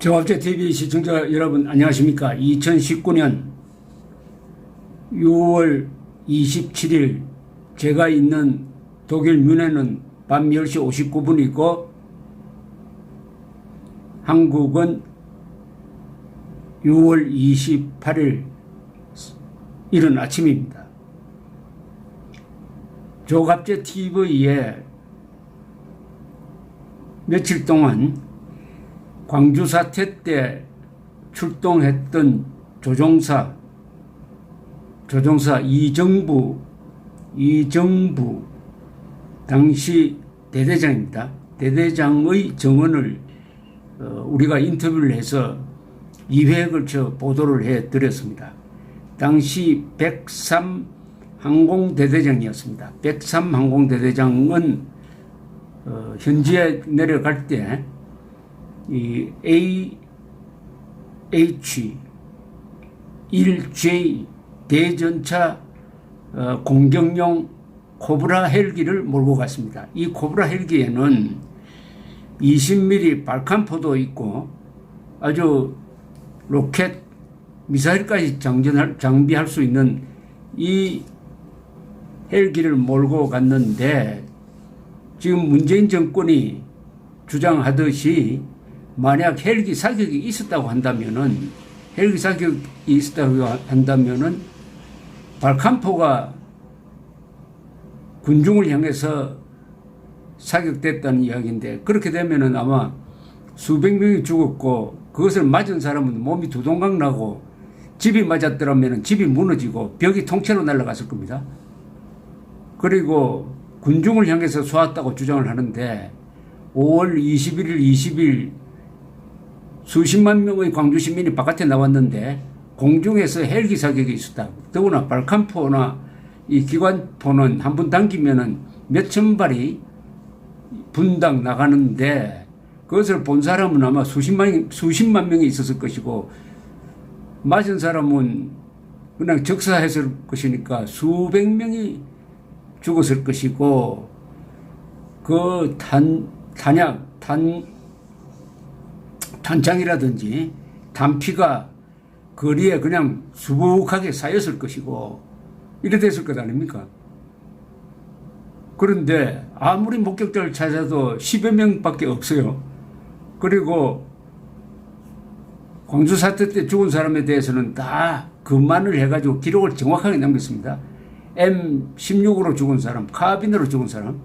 종합제TV 시청자 여러분 안녕하십니까. 2019년 6월 27일 제가 있는 독일 뮌헨은 밤 10시 59분이고 한국은 6월 28일 이른 아침입니다. 종합제TV에 며칠 동안 광주 사태 때 출동했던 조종사 이정부 당시 대대장입니다. 대대장의 정언을 우리가 인터뷰를 해서 2회에 걸쳐 보도를 해드렸습니다. 당시 103 항공대대장이었습니다. 103 항공대대장은 현지에 내려갈 때 이 AH-1J 대전차 공격용 코브라 헬기를 몰고 갔습니다. 이 코브라 헬기에는 20mm 발칸포도 있고 아주 로켓 미사일까지 장비할 수 있는 이 헬기를 몰고 갔는데, 지금 문재인 정권이 주장하듯이 만약 헬기 사격이 있었다고 한다면은 발칸포가 군중을 향해서 사격됐다는 이야기인데, 그렇게 되면은 아마 수백 명이 죽었고 그것을 맞은 사람은 몸이 두동강 나고 집이 맞았더라면 집이 무너지고 벽이 통째로 날아갔을 겁니다. 그리고 군중을 향해서 쏘았다고 주장을 하는데 5월 21일, 20일 수십만 명의 광주 시민이 바깥에 나왔는데 공중에서 헬기 사격이 있었다. 더구나 발칸포나 이 기관포는 한 번 당기면은 몇천 발이 분당 나가는데 그것을 본 사람은 아마 수십만 명이 있었을 것이고 맞은 사람은 그냥 적사했을 것이니까 수백 명이 죽었을 것이고, 그 탄창이라든지 단피가 거리에 그냥 수북하게 쌓였을 것이고 이래 됐을 것 아닙니까? 그런데 아무리 목격자를 찾아도 10여 명밖에 없어요. 그리고 광주 사태 때 죽은 사람에 대해서는 다 그만을 해가지고 기록을 정확하게 남겼습니다. M16으로 죽은 사람, 카빈으로 죽은 사람.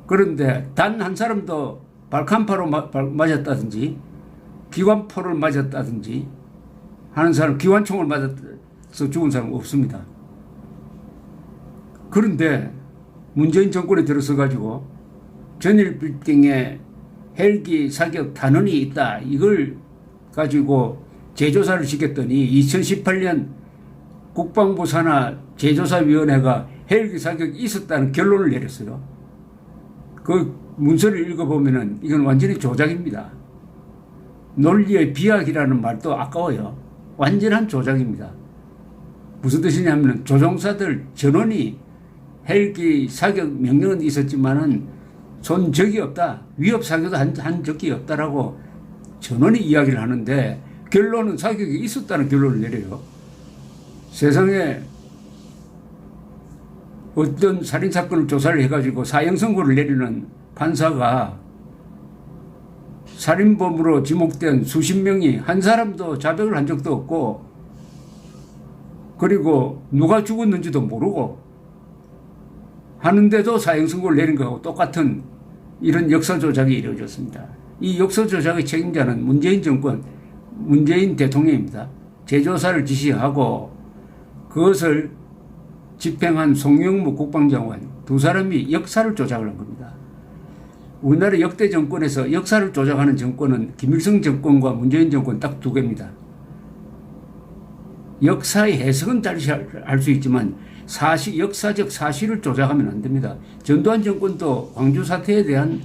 그런데 단 한 사람도 발칸포로 맞았다든지 기관포를 맞았다든지 하는 사람, 기관총을 맞아서 죽은 사람 없습니다. 그런데 문재인 정권에 들어서 가지고 전일 빌딩에 헬기 사격 단원이 있다, 이걸 가지고 재조사를 시켰더니 2018년 국방부 산하 재조사위원회가 헬기 사격이 있었다는 결론을 내렸어요. 그 문서를 읽어보면은 이건 완전히 조작입니다. 논리의 비약이라는 말도 아까워요. 완전한 조작입니다. 무슨 뜻이냐면 조종사들 전원이 헬기 사격 명령은 있었지만은 손 적이 없다, 위협 사격도 한 적이 없다라고 전원이 이야기를 하는데 결론은 사격이 있었다는 결론을 내려요. 세상에 어떤 살인사건을 조사를 해가지고 사형 선고를 내리는 판사가 살인범으로 지목된 수십 명이 한 사람도 자백을 한 적도 없고, 그리고 누가 죽었는지도 모르고 하는데도 사형 선고를 내린 것하고 똑같은 이런 역사 조작이 이루어졌습니다. 이 역사 조작의 책임자는 문재인 정권, 문재인 대통령입니다. 재조사를 지시하고 그것을 집행한 송영무 국방장관 두 사람이 역사를 조작을 한 겁니다. 우리나라 역대 정권에서 역사를 조작하는 정권은 김일성 정권과 문재인 정권 딱 두 개입니다. 역사의 해석은 다르게 할 수 있지만 역사적 사실을 조작하면 안 됩니다. 전두환 정권도 광주 사태에 대한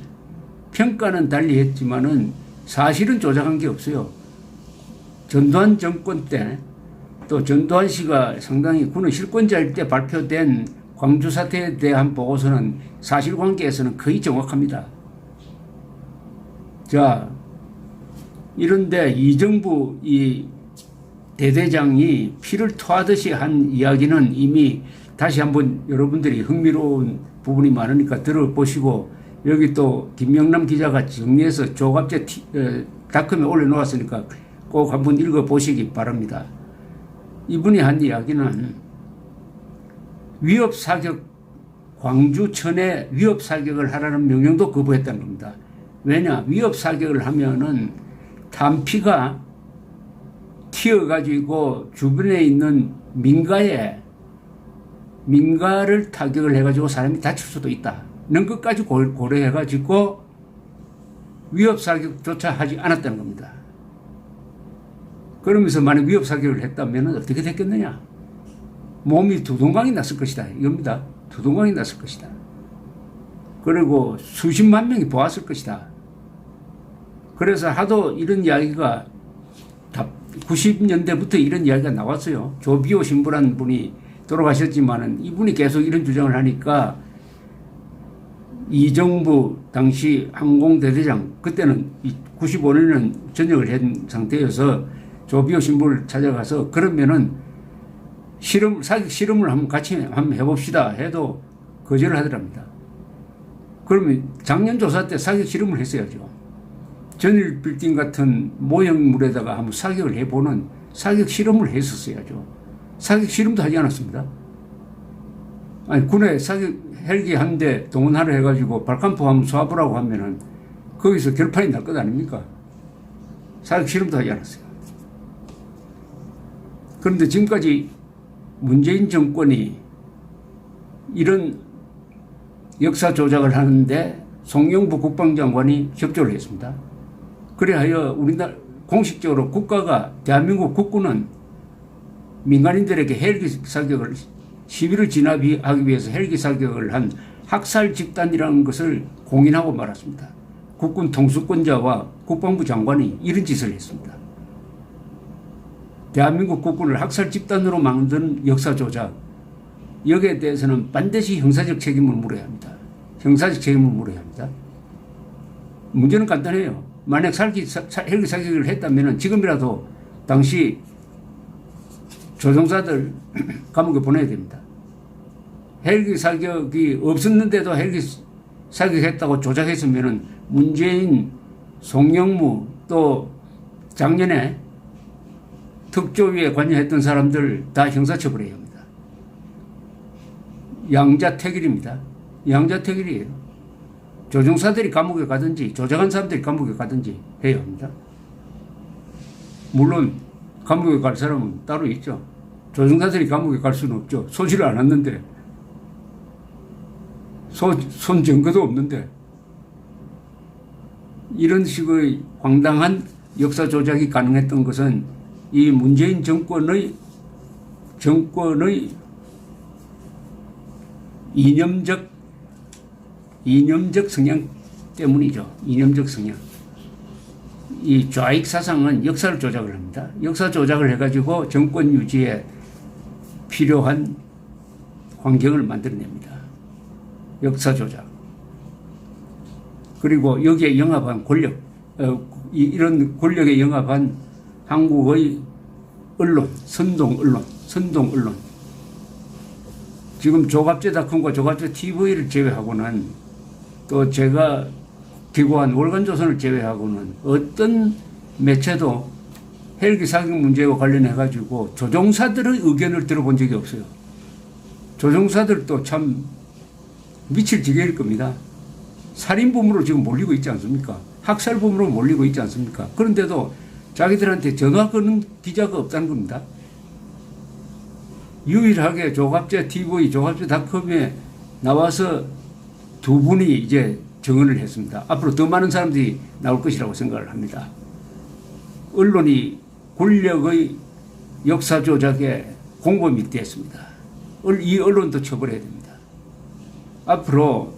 평가는 달리 했지만은 사실은 조작한 게 없어요. 전두환 정권 때 또 전두환 씨가 상당히 군의 실권자일 때 발표된 광주 사태에 대한 보고서는 사실관계에서는 거의 정확합니다. 자, 이런데 이정부 이 대대장이 피를 토하듯이 한 이야기는 이미 다시 한번 여러분들이 흥미로운 부분이 많으니까 들어보시고, 여기 또 김명남 기자가 정리해서 조갑제 닷컴에 올려놓았으니까 꼭 한번 읽어보시기 바랍니다. 이분이 한 이야기는 위협 사격, 광주 천에 위협 사격을 하라는 명령도 거부했다는 겁니다. 왜냐? 위협 사격을 하면은 탄피가 튀어가지고 주변에 있는 민가를 타격을 해가지고 사람이 다칠 수도 있다는 것까지 고려해가지고 위협 사격조차 하지 않았다는 겁니다. 그러면서 만약 위협 사격을 했다면 어떻게 됐겠느냐? 몸이 두동강이 났을 것이다. 이겁니다. 두동강이 났을 것이다. 그리고 수십만 명이 보았을 것이다. 그래서 하도 이런 이야기가 90년대부터 이런 이야기가 나왔어요. 조비오 신부라는 분이 돌아가셨지만은 이분이 계속 이런 주장을 하니까 이정부 당시 항공대대장, 그때는 95년에는 전역을 한 상태여서 조비오 신부를 찾아가서 그러면은 사격 실험을 한번 같이 한번 해봅시다 해도 거절을 하더랍니다. 그러면 작년 조사 때 사격 실험을 했어야죠. 전일 빌딩 같은 모형물에다가 한번 사격을 해보는 사격 실험을 했었어야죠. 사격 실험도 하지 않았습니다. 아니, 군에 사격 헬기 한 대 동원하려 해가지고 발칸포 한번 쏴보라고 하면은 거기서 결판이 날 것 아닙니까? 사격 실험도 하지 않았어요. 그런데 지금까지 문재인 정권이 이런 역사 조작을 하는데 송영부 국방장관이 협조를 했습니다. 그래하여 우리나라 공식적으로 국가가, 대한민국 국군은 민간인들에게 헬기 사격을, 시비를 진압하기 위해서 헬기 사격을 한 학살 집단이라는 것을 공인하고 말았습니다. 국군 통수권자와 국방부 장관이 이런 짓을 했습니다. 대한민국 국군을 학살 집단으로 만든 역사 조작, 여기에 대해서는 반드시 형사적 책임을 물어야 합니다. 형사적 책임을 물어야 합니다. 문제는 간단해요. 만약 헬기 사격을 했다면 지금이라도 당시 조종사들 감옥에 보내야 됩니다. 헬기 사격이 없었는데도 헬기 사격했다고 조작했으면 문재인, 송영무, 또 작년에 특조위에 관여했던 사람들 다 형사처벌해야 합니다. 양자택일입니다. 양자택일이에요. 조종사들이 감옥에 가든지 조작한 사람들이 감옥에 가든지 해야 합니다. 물론 감옥에 갈 사람은 따로 있죠. 조종사들이 감옥에 갈 수는 없죠. 소지를 않았는데, 손 증거도 없는데, 이런 식의 황당한 역사 조작이 가능했던 것은 이 문재인 정권의 이념적 성향 때문이죠. 이념적 성향. 이 좌익 사상은 역사를 조작을 합니다. 역사 조작을 해가지고 정권 유지에 필요한 환경을 만들어냅니다. 역사 조작. 그리고 여기에 영합한 권력, 이런 권력에 영합한 한국의 언론, 선동 언론. 지금 조갑제닷컴과 조갑제 TV를 제외하고는, 또 제가 기고한 월간조선을 제외하고는 어떤 매체도 헬기 사격 문제와 관련해가지고 조종사들의 의견을 들어본 적이 없어요. 조종사들도 참 미칠 지경일 겁니다. 살인범으로 지금 몰리고 있지 않습니까? 학살범으로 몰리고 있지 않습니까? 그런데도 자기들한테 전화 거는 기자가 없다는 겁니다. 유일하게 조갑제 TV, 조갑제닷컴에 나와서 두 분이 이제 증언을 했습니다. 앞으로 더 많은 사람들이 나올 것이라고 생각을 합니다. 언론이 권력의 역사 조작에 공범이 됐습니다. 이 언론도 처벌해야 됩니다. 앞으로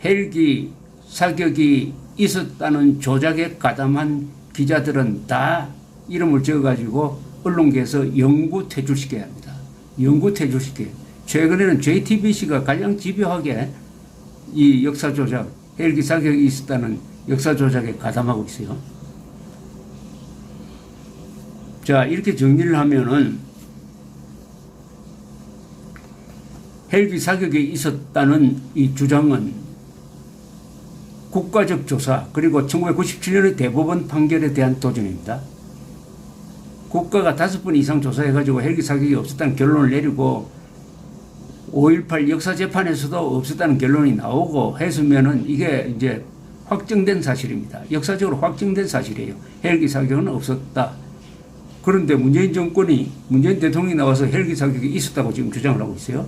헬기 사격이 있었다는 조작에 가담한 기자들은 다 이름을 적어가지고 언론계에서 영구 퇴출시켜야 합니다. 영구 퇴출시켜야. 최근에는 JTBC가 가장 집요하게 이 역사 조작, 헬기 사격이 있었다는 역사 조작에 가담하고 있어요. 자, 이렇게 정리를 하면은 헬기 사격이 있었다는 이 주장은 국가적 조사 그리고 1997년의 대법원 판결에 대한 도전입니다. 국가가 5번 이상 조사해가지고 헬기 사격이 없었다는 결론을 내리고 5.18 역사재판에서도 없었다는 결론이 나오고 했으면은 이게 이제 확정된 사실입니다. 역사적으로 확정된 사실이에요. 헬기 사격은 없었다. 그런데 문재인 대통령이 나와서 헬기 사격이 있었다고 지금 주장을 하고 있어요.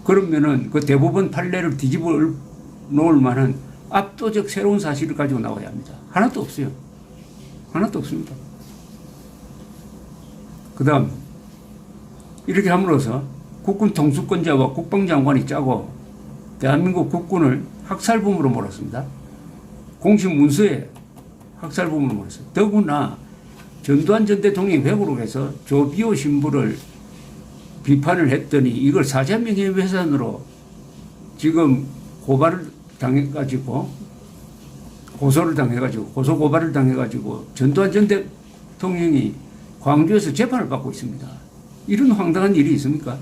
그러면은 그 대법원 판례를 뒤집어 놓을 만한 압도적 새로운 사실을 가지고 나와야 합니다. 하나도 없어요. 하나도 없습니다. 그 다음, 이렇게 함으로써 국군 통수권자와 국방장관이 짜고 대한민국 국군을 학살범으로 몰았습니다. 공식 문서에 학살범으로 몰았어요. 더구나 전두환 전 대통령이 회고록에서 조비오 신부를 비판을 했더니 이걸 사자명예훼손으로 지금 고발을 당해가지고 고소고발을 당해가지고 전두환 전 대통령이 광주에서 재판을 받고 있습니다. 이런 황당한 일이 있습니까?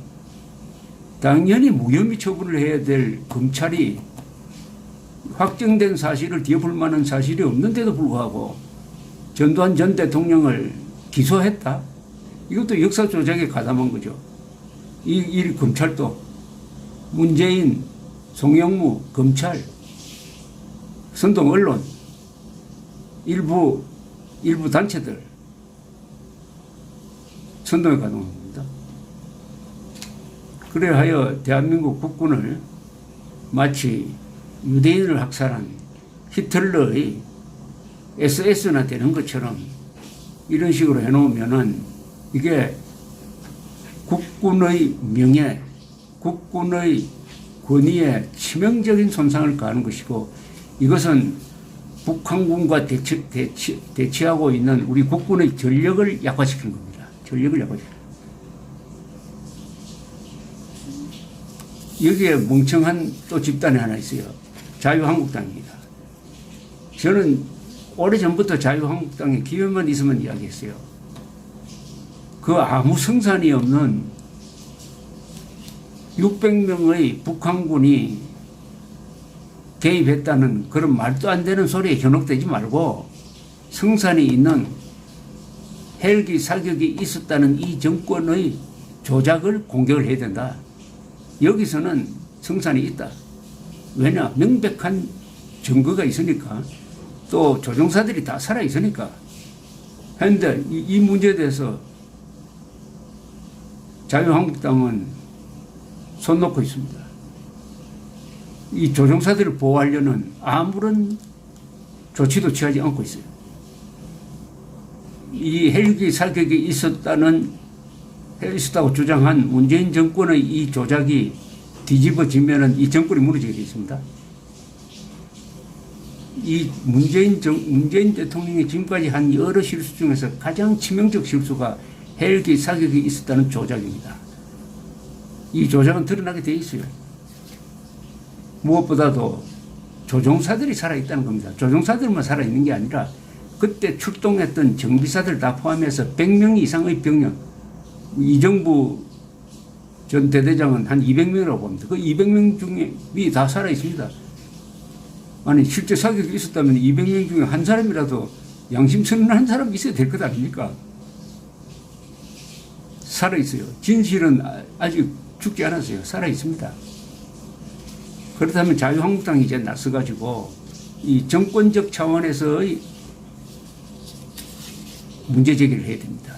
당연히 무혐의 처분을 해야 될 검찰이 확정된 사실을 뒤엎을 만한 사실이 없는데도 불구하고 전두환 전 대통령을 기소했다? 이것도 역사 조작에 가담한 거죠. 이 검찰도 문재인, 송영무, 검찰, 선동 언론, 일부 단체들 선동에 가담한 겁니다. 그래하여 대한민국 국군을 마치 유대인을 학살한 히틀러의 SS나 되는 것처럼 이런 식으로 해놓으면은 이게 국군의 명예, 국군의 권위에 치명적인 손상을 가하는 것이고 이것은 북한군과 대치하고 있는 우리 국군의 전력을 약화시키는 겁니다. 전력을 약화시키는. 여기에 멍청한 또 집단이 하나 있어요. 자유한국당입니다. 저는 오래전부터 자유한국당에 기회만 있으면 이야기했어요. 그 아무 성산이 없는 600명의 북한군이 개입했다는 그런 말도 안 되는 소리에 현혹되지 말고 성산이 있는 헬기 사격이 있었다는 이 정권의 조작을 공격을 해야 된다. 여기서는 성산이 있다. 왜냐? 명백한 증거가 있으니까 또 조종사들이 다 살아있으니까. 그런데 이 문제에 대해서 자유한국당은 손 놓고 있습니다. 이 조종사들을 보호하려는 아무런 조치도 취하지 않고 있어요. 이 헬기 사격이 있었다고 주장한 문재인 정권의 이 조작이 뒤집어지면은 이 정권이 무너지게 되어 있습니다. 이 문재인 대통령이 지금까지 한 여러 실수 중에서 가장 치명적 실수가 헬기 사격이 있었다는 조작입니다. 이 조작은 드러나게 되어 있어요. 무엇보다도 조종사들이 살아있다는 겁니다. 조종사들만 살아있는 게 아니라 그때 출동했던 정비사들 다 포함해서 100명 이상의 병력, 이정부 전 대대장은 한 200명이라고 봅니다. 그 200명 중에 다 살아있습니다. 아니 실제 사격이 있었다면 200명 중에 한 사람이라도 양심 선언한 사람이 있어야 될 것 아닙니까? 살아있어요. 진실은 아직 죽지 않았어요. 살아있습니다. 그렇다면 자유한국당이 이제 나서가지고 이 정권적 차원에서의 문제 제기를 해야 됩니다.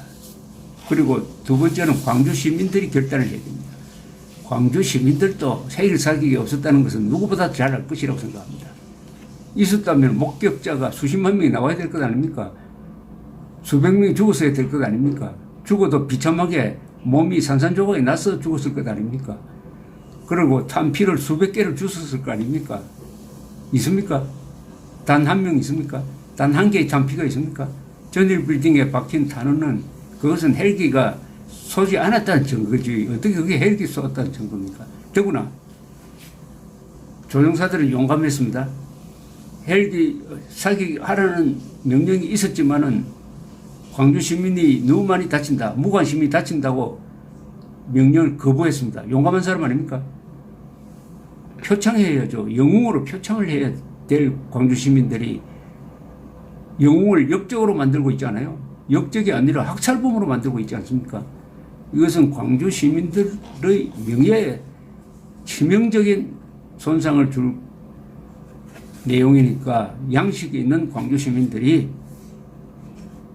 그리고 두 번째는 광주 시민들이 결단을 해야 됩니다. 광주 시민들도 헬기 사격이 없었다는 것은 누구보다 잘 알 것이라고 생각합니다. 있었다면 목격자가 수십만 명이 나와야 될 것 아닙니까? 수백 명이 죽었어야 될 것 아닙니까? 죽어도 비참하게 몸이 산산조각이 나서 죽었을 것 아닙니까? 그리고 탄피를 수백 개를 주웠을 거 아닙니까? 있습니까? 단 한 명 있습니까? 단 한 개의 탄피가 있습니까? 전일 빌딩에 박힌 탄원은 그것은 헬기가 쏘지 않았다는 증거지. 어떻게 그게 헬기 쏘았다는 증거입니까? 더구나 조종사들은 용감했습니다. 헬기 사격하라는 명령이 있었지만은 광주 시민이 너무 많이 다친다, 무관 시민이 다친다고 명령을 거부했습니다. 용감한 사람 아닙니까? 표창해야죠. 영웅으로 표창을 해야 될 광주 시민들이 영웅을 역적으로 만들고 있지 않아요? 역적이 아니라 학살범으로 만들고 있지 않습니까? 이것은 광주 시민들의 명예에 치명적인 손상을 줄 내용이니까 양식이 있는 광주 시민들이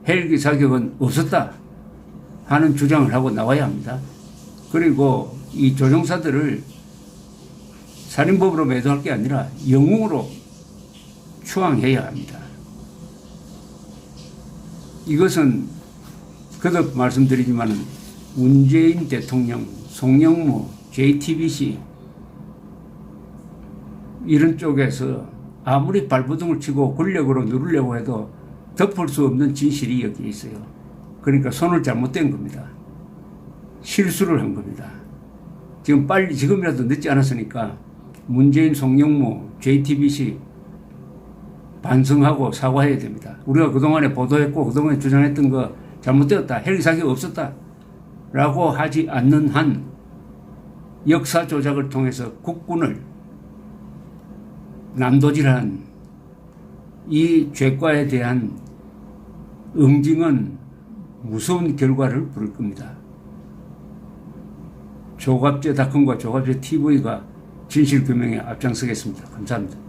헬기 사격은 없었다 하는 주장을 하고 나와야 합니다. 그리고 이 조종사들을 살인범으로 매도할 게 아니라 영웅으로 추앙해야 합니다. 이것은 거듭 말씀드리지만 문재인 대통령, 송영무, JTBC 이런 쪽에서 아무리 발버둥을 치고 권력으로 누르려고 해도 덮을 수 없는 진실이 여기 있어요. 그러니까 손을 잘못댄 겁니다. 실수를 한 겁니다. 지금이라도 늦지 않았으니까 문재인, 송영무, JTBC 반성하고 사과해야 됩니다. 우리가 그동안에 보도했고 그동안에 주장했던 거 잘못되었다, 헬기 사격 없었다 라고 하지 않는 한 역사 조작을 통해서 국군을 난도질한 이 죄과에 대한 응징은 무서운 결과를 부를 겁니다. 조갑제닷컴과 조갑제TV가 진실규명에 앞장서겠습니다. 감사합니다.